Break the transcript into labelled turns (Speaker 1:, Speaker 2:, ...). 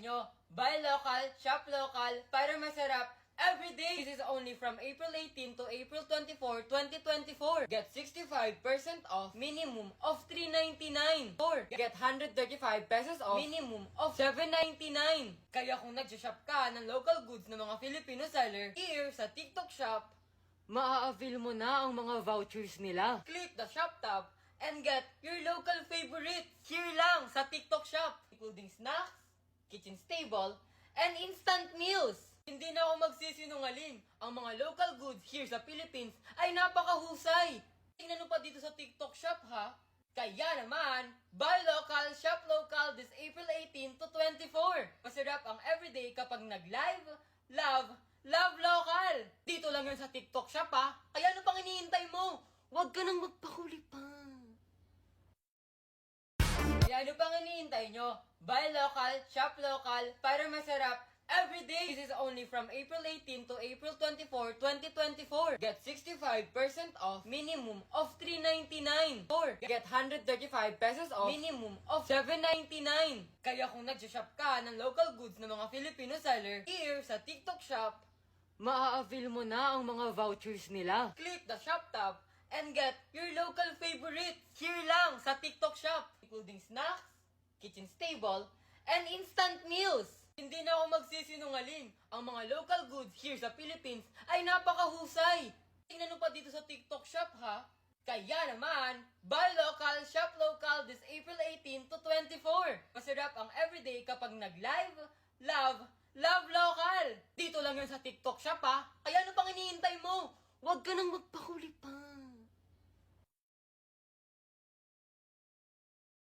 Speaker 1: nyo, buy local, shop local, para masarap everyday. This is only from April 18 to April 24, 2024. Get 65% off, minimum of $3.99. Or get 135 pesos off, minimum of $7.99. Kaya kung nag-shop ka ng local goods ng mga Filipino seller, here sa TikTok Shop, maa-avail mo na ang mga vouchers nila. Click the shop tab and get your local favorites here lang sa TikTok Shop, including snacks, kitchen stable, and instant meals. Hindi na ako magsisinungaling. Ang mga local goods here sa Philippines ay napakahusay. Tingnan mo pa dito sa TikTok Shop ha. Kaya naman, buy local, shop local this April 18 to 24. Masarap ang everyday kapag nag-live, love local. Dito lang yun sa TikTok Shop ha. Kaya ano pang iniintay mo? Huwag ka nang magpahuli pa. Kaya ano pang iniintay nyo? Buy local, shop local, para masarap everyday. This is only from April 18 to April 24, 2024. Get 65% off, minimum of $3.99. Or get 135 pesos off, minimum of $7.99. Kaya kung nag-shop ka ng local goods ng mga Filipino seller, here sa TikTok Shop, maa-avail mo na ang mga vouchers nila. Click the shop tab and get your local favorites here lang sa TikTok Shop, including snacks, kitchen stable, and instant meals. Hindi na ako magsisinungaling. Ang mga local goods here sa Philippines ay napakahusay. Tingnan mo pa dito sa TikTok Shop ha. Kaya naman, buy local, shop local this April 18 to 24. Masarap ang everyday kapag nag-live, love local. Dito lang yun sa TikTok Shop ha. Kaya ano pang iniintay mo? Huwag ka nang magpa